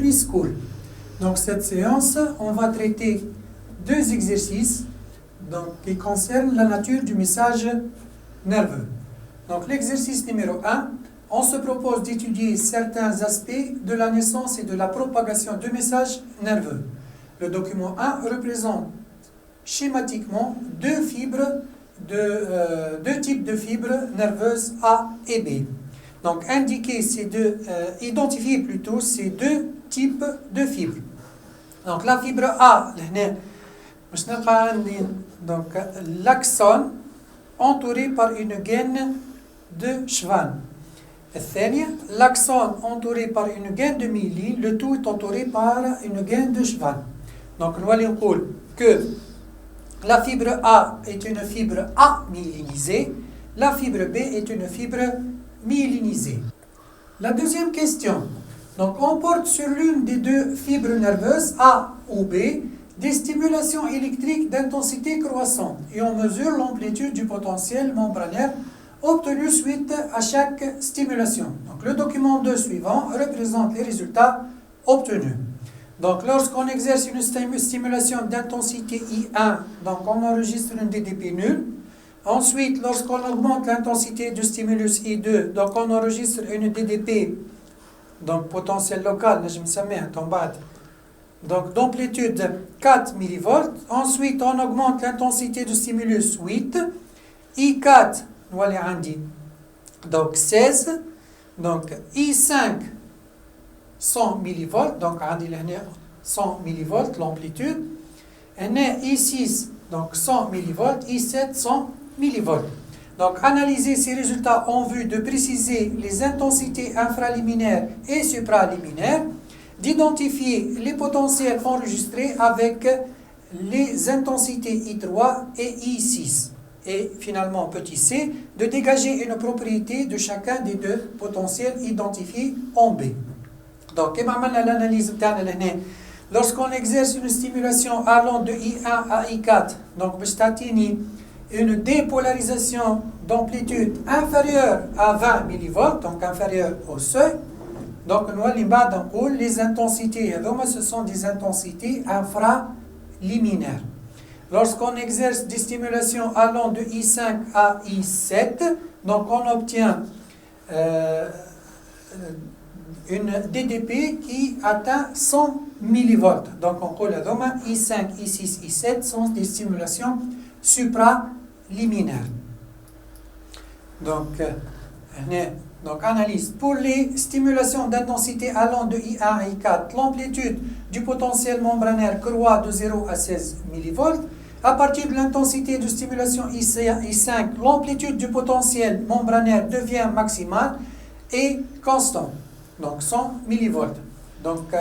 Unischool. Donc cette séance, on va traiter deux exercices qui concernent la nature du message nerveux. Donc l'exercice numéro 1, on se propose d'étudier certains aspects de la naissance et de la propagation de messages nerveux. Le document 1 représente schématiquement deux types de fibres nerveuses A et B. Donc identifier plutôt ces deux types de fibres. Donc la fibre A, donc l'axone entouré par une gaine de Schwann. L'axone entouré par une gaine de Mili, le tout est entouré par une gaine de Schwann. Donc nous allons dire que la fibre A est une fibre amyélinisée, la fibre B est une fibre myélinisée. La deuxième question. Donc on porte sur l'une des deux fibres nerveuses, A ou B, des stimulations électriques d'intensité croissante et on mesure l'amplitude du potentiel membranaire obtenu suite à chaque stimulation. Donc le document 2 suivant représente les résultats obtenus. Donc lorsqu'on exerce une stimulation d'intensité I1, donc on enregistre un DDP nul. Ensuite, lorsqu'on augmente l'intensité du stimulus I2, donc on enregistre une DDP, donc potentiel local, donc d'amplitude 4 mV. Ensuite, on augmente l'intensité du stimulus 8, I4, donc 16, donc I5, 100 mV, donc 100 mV l'amplitude, et I6, donc 100 mV, I7, 100 mV. Donc, analyser ces résultats en vue de préciser les intensités infraliminaires et supraliminaires, d'identifier les potentiels enregistrés avec les intensités I3 et I6. Et finalement, petit c, de dégager une propriété de chacun des deux potentiels identifiés en B. Donc, l'analyse lorsqu'on exerce une stimulation allant de I1 à I4, donc une dépolarisation d'amplitude inférieure à 20 mV, donc inférieure au seuil, donc nous les intensités, ce sont des intensités infraliminaires. Lorsqu'on exerce des stimulations allant de I5 à I7, donc on obtient une DDP qui atteint 100 mV. Donc on colle I5, I6, I7 sont des stimulations supraliminaires. Donc analyse. Pour les stimulations d'intensité allant de I1 à I4, l'amplitude du potentiel membranaire croît de 0 à 16 mV. À partir de l'intensité de stimulation I5, l'amplitude du potentiel membranaire devient maximale et constante, donc 100 mV. Donc,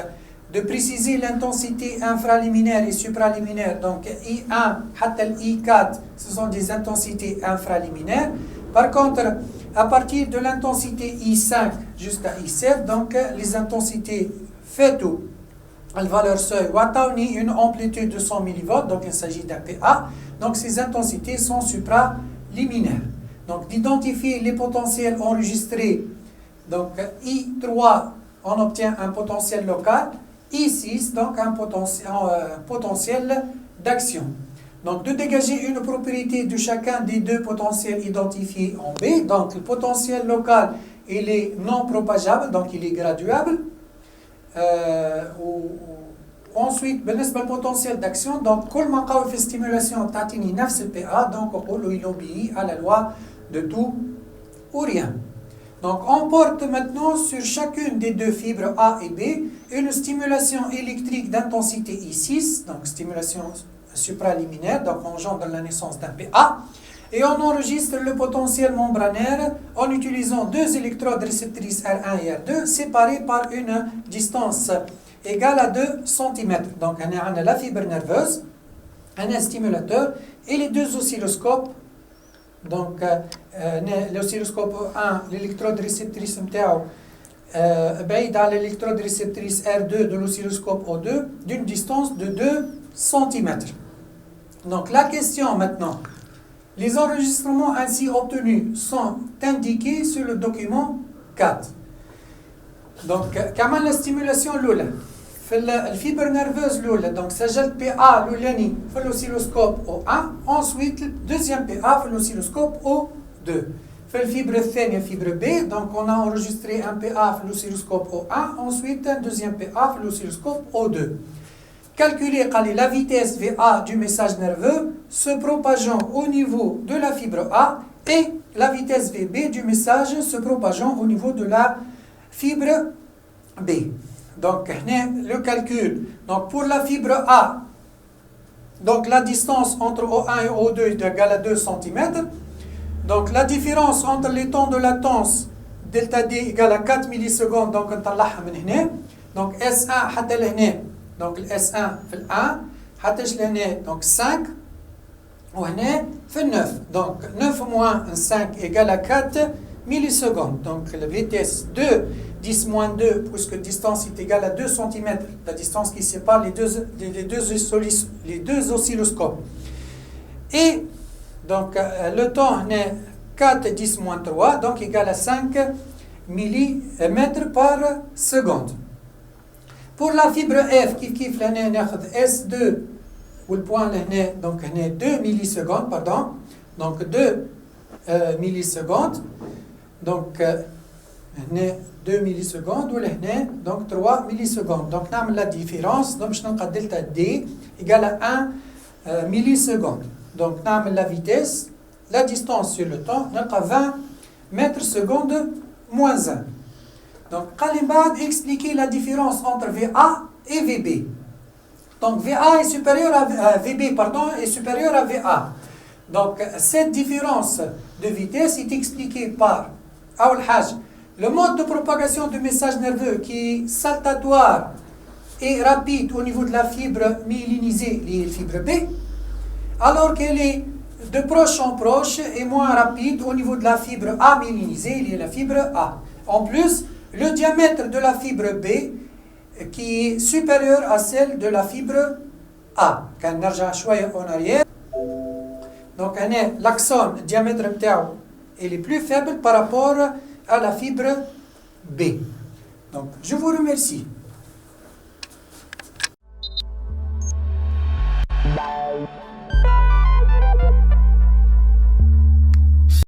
de préciser l'intensité infraliminaire et supraliminaire, donc I1 I4, ce sont des intensités infraliminaires. Par contre, à partir de l'intensité I5 jusqu'à I7, donc les intensités fait tout. La valeur seuil, une amplitude de 100 mV, donc il s'agit d'un PA. Donc ces intensités sont supraliminaires. Donc d'identifier les potentiels enregistrés. Donc I3, on obtient un potentiel local. I6, donc un potentiel d'action. Donc de dégager une propriété de chacun des deux potentiels identifiés en B. Donc le potentiel local, il est non propageable, donc il est graduable. Ensuite, le potentiel d'action, donc كل ما نقاو في stimulation تعطيني نفس البي A, donc il obéit à la loi de tout ou rien. Donc on porte maintenant sur chacune des deux fibres A et B une stimulation électrique d'intensité I6, donc stimulation supraliminaire, donc on engendre la naissance d'un PA, et on enregistre le potentiel membranaire en utilisant deux électrodes réceptrices R1 et R2 séparées par une distance égale à 2 cm. Donc on a la fibre nerveuse, un stimulateur et les deux oscilloscopes. Donc l'oscilloscope 1, l'électrode réceptrice بعيد على l'électrode réceptrice R2 de l'oscilloscope O2 d'une distance de 2 cm. Donc la question maintenant, les enregistrements ainsi obtenus sont indiqués sur le document 4. Donc, comment la stimulation l'oula. في الفيبر نيرفوز الاولى دونك سجلت بي ا الاولاني في الاوسيلوسكوب او 1 ensuite دوزيام بي ا في الاوسيلوسكوب او 2 في الفيبر الثانيه فيبر بي دونك on a enregistré un PA في الاوسيلوسكوب او 1 ensuite un deuxième PA في الاوسيلوسكوب او 2 calculer la vitesse VA du message nerveux se propageant au niveau de la fibre A et la vitesse VB du message se propageant au niveau de la fibre B. Donc, le calcul. Donc, pour la fibre A, donc la distance entre O1 et O2 est égale à 2 cm. Donc, la différence entre les temps de latence delta D égale à 4 millisecondes. Donc, on طلعها من هنا. Donc, S1 حتى لهنا. Donc, S1 في ال 1 حتى لهنا. Donc, 5. وهنا في 9. Donc, 9 moins 5 égale à 4 millisecondes. Donc, la vitesse de 10 moins 2, puisque la distance est égale à 2 cm, la distance qui sépare les deux oscilloscopes. Et donc, le temps est 4 10 moins 3, donc égal à 5 millimètres par seconde. Pour la fibre F, qui est S2, ou le point est donc 2 millisecondes, pardon, donc 2 millisecondes, donc 2 millisecondes, ou donc 3 millisecondes. Donc, on a la différence, donc je n'ai delta D égale à 1 milliseconde. Donc, on a la vitesse, la distance sur le temps, on a 20 mètres secondes moins 1. Donc, Kalimbad expliquer la différence entre VA et VB. Donc, VA est supérieur à VB, pardon, est supérieur à VA. Donc, cette différence de vitesse est expliquée par le mode de propagation du message nerveux qui est saltatoire et rapide au niveau de la fibre myélinisée, les fibres B, alors qu'elle est de proche en proche et moins rapide au niveau de la fibre A myélinisée, la fibre A. En plus, le diamètre de la fibre B qui est supérieur à celle de la fibre A. Quand on revient en arrière, donc l'axone, le diamètre est plus faible par rapport à la fibre B. Donc, je vous remercie. Bye.